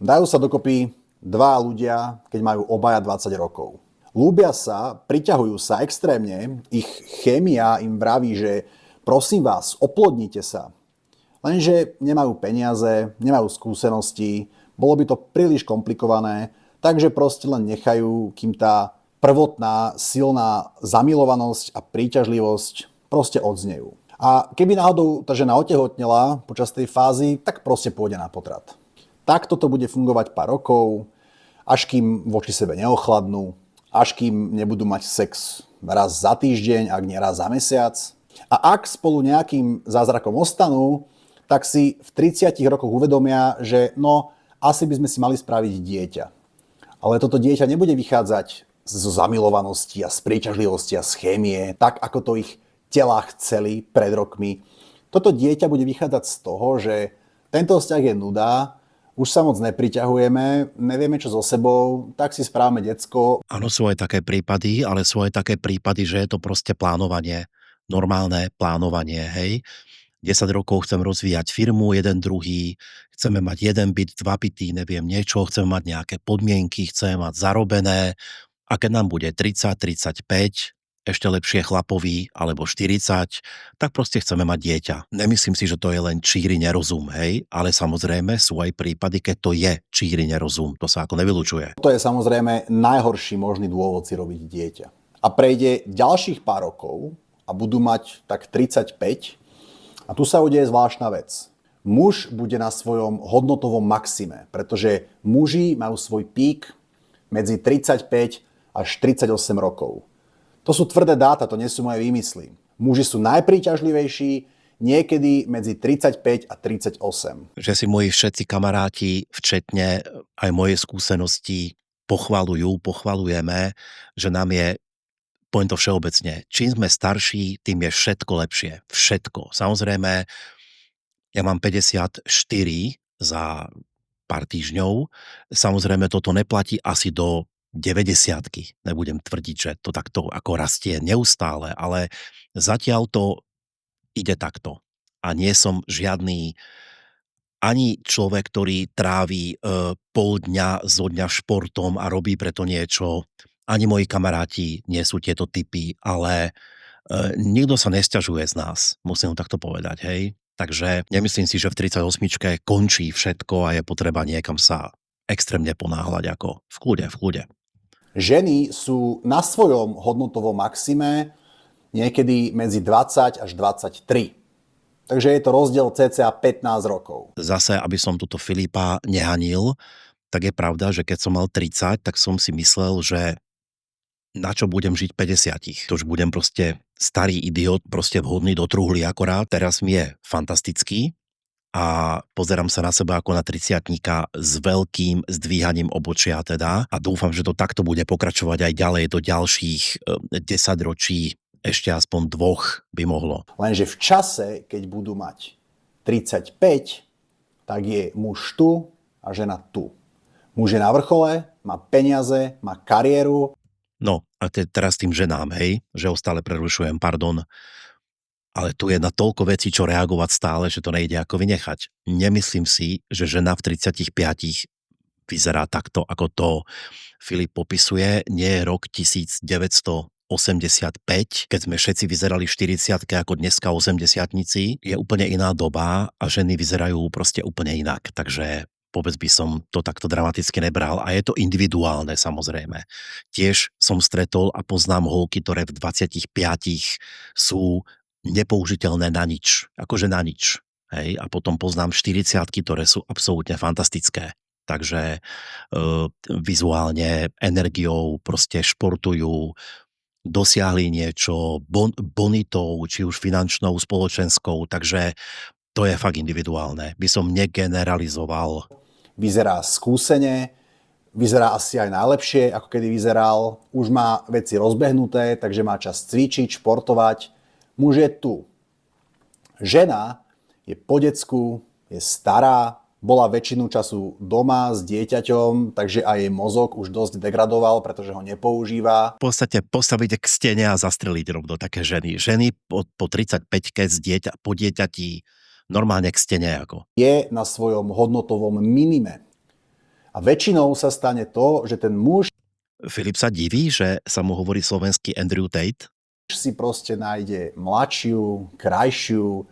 Dajú sa dokopy dva ľudia, keď majú obaja 20 rokov. Ľúbia sa, priťahujú sa extrémne, ich chémia im vraví, že prosím vás, oplodnite sa. Lenže nemajú peniaze, nemajú skúsenosti, bolo by to príliš komplikované, takže proste len nechajú, kým tá prvotná, silná zamilovanosť a príťažlivosť proste odznejú. A keby náhodou tá žena otehotnela počas tej fázy, tak proste pôjde na potrat. Takto to bude fungovať pár rokov, až kým voči sebe neochladnú, až kým nebudú mať sex raz za týždeň, ak nie raz za mesiac. A ak spolu nejakým zázrakom ostanú, tak si v 30 rokoch uvedomia, že asi by sme si mali spraviť dieťa. Ale toto dieťa nebude vychádzať zo zamilovanosti a z príťažlivosti a z chémie, tak ako to ich telá chceli pred rokmi. Toto dieťa bude vychádzať z toho, že tento vzťah je nuda, už sa moc nepriťahujeme, nevieme čo so sebou, tak si správame decko. Áno, sú aj také prípady, ale sú aj také prípady, že je to proste plánovanie. Normálne plánovanie, hej. 10 rokov chcem rozvíjať firmu, jeden druhý, chceme mať jeden byt, dva byty, neviem niečo, chceme mať nejaké podmienky, chceme mať zarobené a keď nám bude 30, 35, ešte lepšie chlapovi, alebo 40, tak proste chceme mať dieťa. Nemyslím si, že to je len číri nerozum, hej, ale samozrejme sú aj prípady, keď to je číri nerozum, to sa ako nevylučuje. To je samozrejme najhorší možný dôvod si robiť dieťa. A prejde ďalších pár rokov a budú mať tak 35 a tu sa udeje zvláštna vec. Muž bude na svojom hodnotovom maxime, pretože muži majú svoj pík medzi 35 až 38 rokov. To sú tvrdé dáta, to nie sú moje výmysly. Muži sú najpríťažlivejší niekedy medzi 35 a 38. Že si moji všetci kamaráti, včetne aj moje skúsenosti, pochvalujeme, že nám je, poviem to všeobecne, čím sme starší, tým je všetko lepšie. Všetko. Samozrejme, ja mám 54 za pár týždňov. Samozrejme, toto neplatí asi do 90-ky. Nebudem tvrdiť, že to takto ako rastie neustále, ale zatiaľ to ide takto. A nie som žiadny ani človek, ktorý tráví pol dňa zo dňa športom a robí preto niečo. Ani moji kamaráti nie sú tieto typy, ale nikto sa nesťažuje z nás, musím takto povedať, hej. Takže nemyslím si, že v 38-čke končí všetko a je potreba niekam sa extrémne ponáhľať, ako v kľude. Ženy sú na svojom hodnotovom maxime niekedy medzi 20 až 23. Takže je to rozdiel cca 15 rokov. Zase, aby som tuto Filipa nehanil, tak je pravda, že keď som mal 30, tak som si myslel, že na čo budem žiť 50. To už budem proste starý idiot, proste vhodný do truhly akorát. Teraz mi je fantastický a pozerám sa na seba ako na 30-tníka s veľkým zdvíhaním obočia teda a dúfam, že to takto bude pokračovať aj ďalej do ďalších 10 ročí, ešte aspoň 2 by mohlo. Lenže v čase, keď budú mať 35, tak je muž tu a žena tu. Muž je na vrchole, má peniaze, má kariéru. No a teraz tým ženám, hej, že ho stále prerušujem, pardon. Ale tu je na toľko vecí, čo reagovať stále, že to nejde ako vynechať. Nemyslím si, že žena v 35 vyzerá takto, ako to Filip popisuje. Nie je rok 1985, keď sme všetci vyzerali 40-ke ako dneska 80-tnici. Je úplne iná doba a ženy vyzerajú proste úplne inak. Takže vôbec by som to takto dramaticky nebral. A je to individuálne, samozrejme. Tiež som stretol a poznám holky, ktoré v 25 sú nepoužiteľné na nič. Akože na nič. Hej? A potom poznám 40-ky, ktoré sú absolútne fantastické. Takže vizuálne, energiou proste športujú, dosiahli niečo bonitou, či už finančnou, spoločenskou, takže to je fakt individuálne. By som negeneralizoval. Vyzerá skúsene, vyzerá asi aj najlepšie, ako kedy vyzeral. Už má veci rozbehnuté, takže má čas cvičiť, športovať. Muž je tu. Žena je po decku, je stará, bola väčšinu času doma s dieťaťom, takže aj jej mozog už dosť degradoval, pretože ho nepoužíva. V podstate postaviť k stene a zastreliť rovno také ženy. Ženy po 35-ke po dieťati normálne k stene ako. Je na svojom hodnotovom minime. A väčšinou sa stane to, že ten muž Filip sa diví, že sa mu hovorí slovenský Andrew Tate. Si proste nájde mladšiu, krajšiu,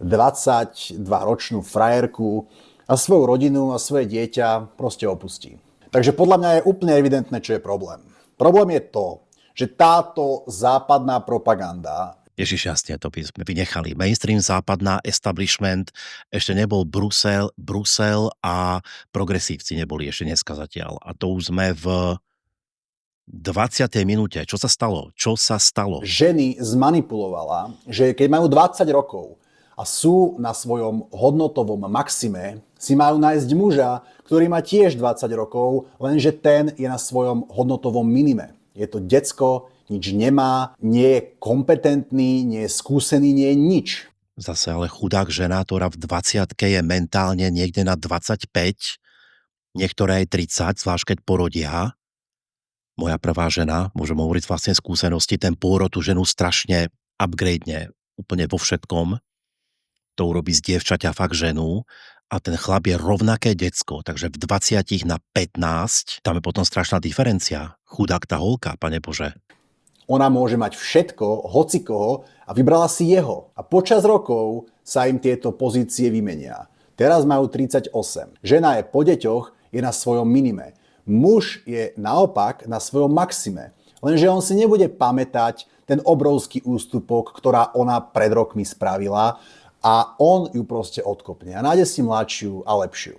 22-ročnú frajerku a svoju rodinu a svoje dieťa proste opustí. Takže podľa mňa je úplne evidentné, čo je problém. Problém je to, že táto západná propaganda Ježiš, jasne, to by sme vynechali. Mainstream, západná, establishment, ešte nebol Brusel a progresívci neboli ešte dneska zatiaľ. A to už sme v 20. minúte. Čo sa stalo? Ženy zmanipulovala, že keď majú 20 rokov a sú na svojom hodnotovom maxime, si majú nájsť muža, ktorý má tiež 20 rokov, lenže ten je na svojom hodnotovom minime. Je to decko, nič nemá, nie je kompetentný, nie je skúsený, nie je nič. Zase ale chudák žena, ktorá v 20-ke je mentálne niekde na 25, niektoré aj 30, zvlášť keď porodia. Moja prvá žena, môžem hovoriť z vlastnej skúsenosti, ten pôrod tú ženu strašne upgradene úplne vo všetkom. To urobí z dievčaťa fakt ženu a ten chlap je rovnaké decko, takže v 20 na 15, tam je potom strašná diferencia. Chudák tá holka, pane Bože. Ona môže mať všetko, hocikoho a vybrala si jeho. A počas rokov sa im tieto pozície vymenia. Teraz majú 38. Žena je po deťoch, je na svojom minime. Muž je naopak na svojom maxime. Lenže on si nebude pamätať ten obrovský ústupok, ktorá ona pred rokmi spravila a on ju proste odkopne a nájde si mladšiu a lepšiu.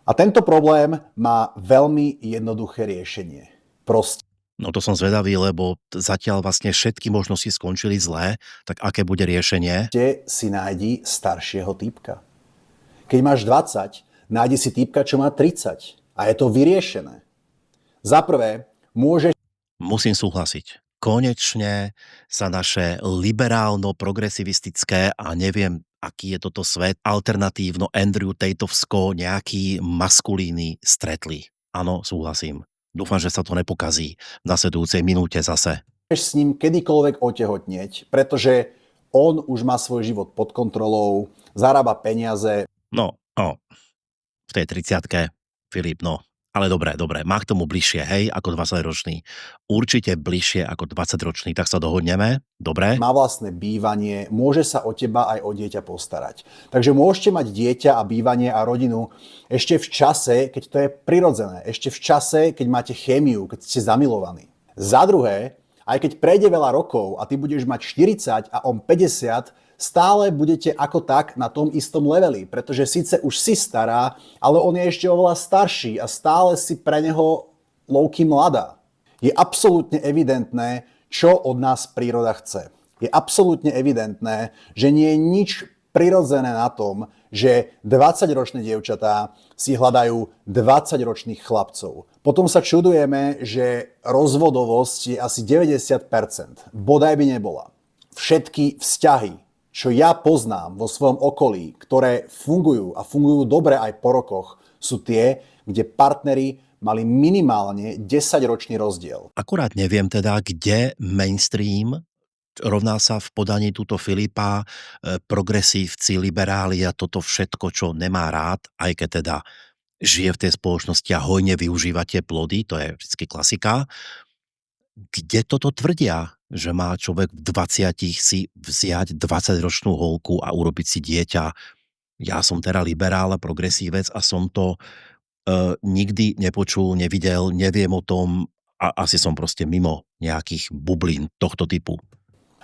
A tento problém má veľmi jednoduché riešenie. Proste. No to som zvedavý, lebo zatiaľ vlastne všetky možnosti skončili zlé, tak aké bude riešenie? Si nájdi staršieho týpka. Keď máš 20, nájdi si týpka, čo má 30. A je to vyriešené. Za prvé, Musím súhlasiť. Konečne sa naše liberálno-progresivistické a neviem, aký je toto svet, alternatívno Andrew Tateovsko, nejaký maskulíny stretli. Áno, súhlasím. Dúfam, že sa to nepokazí v nasledujúcej minúte zase. s ním kedykoľvek otehotnieť, pretože on už má svoj život pod kontrolou, zarába peniaze. No, v tej 30-ke, Filip, no. Ale dobre, má k tomu bližšie, hej, ako 20-ročný. Určite bližšie ako 20-ročný, tak sa dohodneme, dobre? Má vlastné bývanie, môže sa o teba aj o dieťa postarať. Takže môžete mať dieťa a bývanie a rodinu ešte v čase, keď to je prirodzené. Ešte v čase, keď máte chémiu, keď ste zamilovaní. Za druhé, aj keď prejde veľa rokov a ty budeš mať 40 a on 50, stále budete ako tak na tom istom leveli, pretože síce už si stará, ale on je ešte oveľa starší a stále si pre neho lowkey mladá. Je absolútne evidentné, čo od nás príroda chce. Je absolútne evidentné, že nie je nič prirodzené na tom, že 20-ročné dievčatá si hľadajú 20-ročných chlapcov. Potom sa čudujeme, že rozvodovosť je asi 90%. Bodaj by nebola. Všetky vzťahy, čo ja poznám vo svojom okolí, ktoré fungujú a fungujú dobre aj po rokoch, sú tie, kde partneri mali minimálne 10-ročný rozdiel. Akurát neviem teda, kde mainstream rovná sa v podaní túto Filipa, progresívci, liberáli a toto všetko, čo nemá rád, aj keď teda žije v tej spoločnosti a hojne využíva tie plody, to je vždy klasika. Kde toto tvrdia, že má človek v 20 si vziať 20-ročnú holku a urobiť si dieťa? Ja som teda liberál a progresívec a som to nikdy nepočul, nevidel, neviem o tom a asi som proste mimo nejakých bublín tohto typu.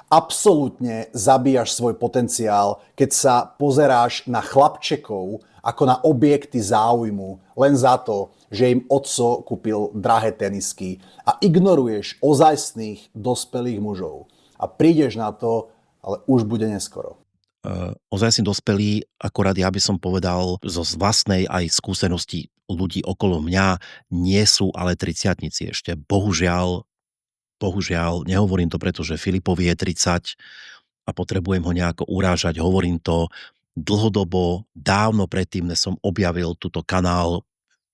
Absolútne zabíjaš svoj potenciál, keď sa pozeráš na chlapčekov ako na objekty záujmu len za to, že im otco kúpil drahé tenisky a ignoruješ ozajstných dospelých mužov. A prídeš na to, ale už bude neskoro. Ozajstní dospelí, akorát ja by som povedal zo vlastnej aj skúsenosti ľudí okolo mňa, nie sú ale 30-tnici ešte. Bohužiaľ, nehovorím to preto, že Filipovi je 30 a potrebujem ho nejako urážať, hovorím to dlhodobo, dávno predtým, než som objavil túto kanál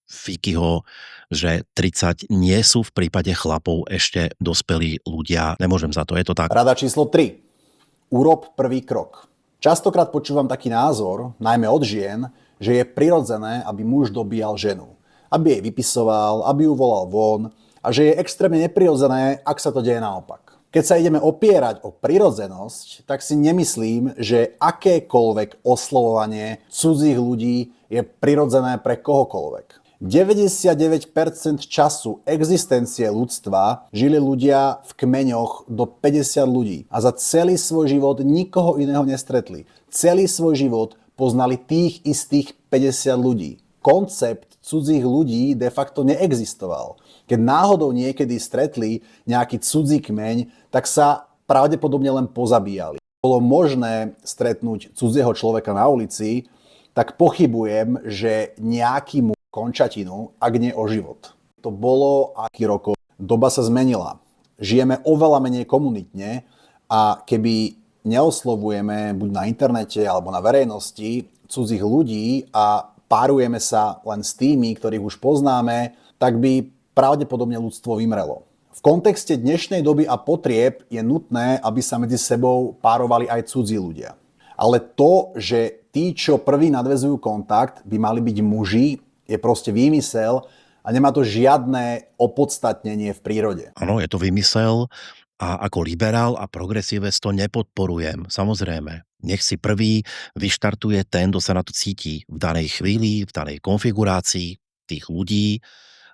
Fikyho, že 30 nie sú v prípade chlapov ešte dospelí ľudia. Nemôžem za to, je to tak. Rada číslo 3. Urob prvý krok. Častokrát počúvam taký názor, najmä od žien, že je prirodzené, aby muž dobíjal ženu. Aby jej vypisoval, aby ju volal von a že je extrémne neprirodzené, ak sa to deje naopak. Keď sa ideme opierať o prirodzenosť, tak si nemyslím, že akékoľvek oslovovanie cudzích ľudí je prirodzené pre kohokoľvek. 99% času existencie ľudstva žili ľudia v kmeňoch do 50 ľudí a za celý svoj život nikoho iného nestretli. Celý svoj život poznali tých istých 50 ľudí. Koncept cudzích ľudí de facto neexistoval. Keď náhodou niekedy stretli nejaký cudzí kmeň, tak sa pravdepodobne len pozabíjali. Bolo možné stretnúť cudzieho človeka na ulici, tak pochybujem, že nejaký mu končatinu, ak nie o život. To bolo aký rokov. Doba sa zmenila. Žijeme oveľa menej komunitne a keby neoslovujeme buď na internete alebo na verejnosti cudzích ľudí a párujeme sa len s tými, ktorých už poznáme, tak by pravdepodobne ľudstvo vymrelo. V kontexte dnešnej doby a potrieb je nutné, aby sa medzi sebou párovali aj cudzí ľudia. Ale to, že tí, čo prví nadväzujú kontakt, by mali byť muži, je proste výmysel a nemá to žiadne opodstatnenie v prírode. Áno, je to výmysel a ako liberál a progresívec to nepodporujem, samozrejme. Nech si prvý vyštartuje ten, kto sa na to cíti v danej chvíli, v danej konfigurácii tých ľudí,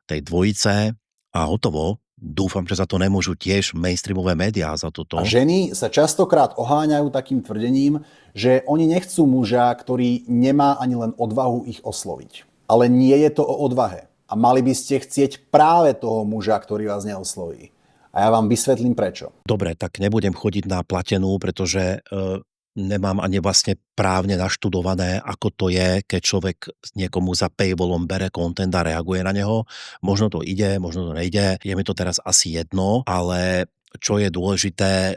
tej dvojice a hotovo. Dúfam, že za to nemôžu tiež mainstreamové médiá za toto. A ženy sa častokrát oháňajú takým tvrdením, že oni nechcú muža, ktorý nemá ani len odvahu ich osloviť. Ale nie je to o odvahe. A mali by ste chcieť práve toho muža, ktorý vás neosloví. A ja vám vysvetlím prečo. Dobre, tak nebudem chodiť na platenú, pretože nemám ani vlastne právne naštudované, ako to je, keď človek niekomu za paywallom bere content a reaguje na neho. Možno to ide, možno to nejde. Je mi to teraz asi jedno, ale čo je dôležité,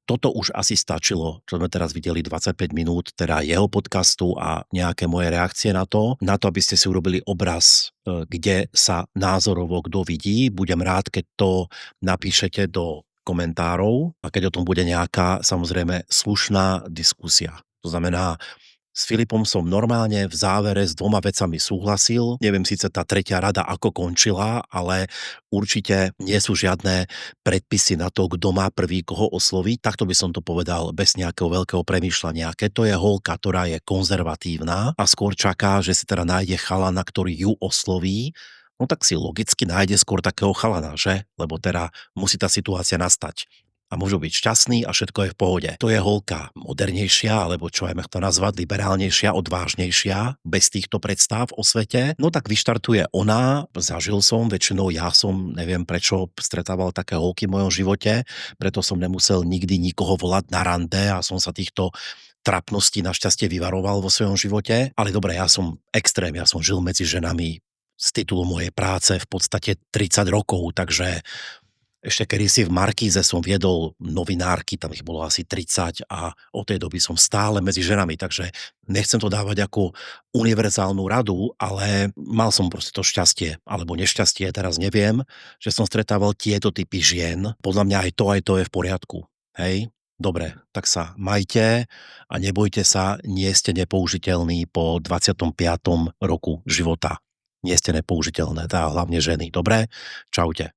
toto už asi stačilo, čo sme teraz videli 25 minút, teda jeho podcastu a nejaké moje reakcie na to, aby ste si urobili obraz, kde sa názorovo kto vidí. Budem rád, keď to napíšete do komentárov a keď o tom bude nejaká, samozrejme, slušná diskusia. To znamená, s Filipom som normálne v závere s 2 vecami súhlasil. Neviem síce tá tretia rada ako končila, ale určite nie sú žiadne predpisy na to, kto má prvý koho osloviť. Takto by som to povedal bez nejakého veľkého premýšľania. Keď to je holka, ktorá je konzervatívna a skôr čaká, že si teda nájde chalana, ktorý ju osloví, no tak si logicky nájde skôr takého chalana, že? Lebo teda musí tá situácia nastať. A môžu byť šťastní a všetko je v pohode. To je holka modernejšia, alebo čo aj to nazvať, liberálnejšia, odvážnejšia, bez týchto predstav o svete. No tak vyštartuje ona, zažil som, väčšinou ja som, neviem prečo, stretával také holky v mojom živote, preto som nemusel nikdy nikoho volať na rande a som sa týchto trapností našťastie vyvaroval vo svojom živote. Ale dobre, ja som extrém, ja som žil medzi ženami z titulu mojej práce v podstate 30 rokov, takže ešte kedysi v Markíze som viedol novinárky, tam ich bolo asi 30 a od tej doby som stále medzi ženami, takže nechcem to dávať ako univerzálnu radu, ale mal som proste to šťastie, alebo nešťastie, teraz neviem, že som stretával tieto typy žien. Podľa mňa aj to je v poriadku, hej? Dobre, tak sa majte a nebojte sa, nie ste nepoužiteľní po 25. roku života. Nie ste nepoužiteľné, hlavne ženy. Dobre? Čaute.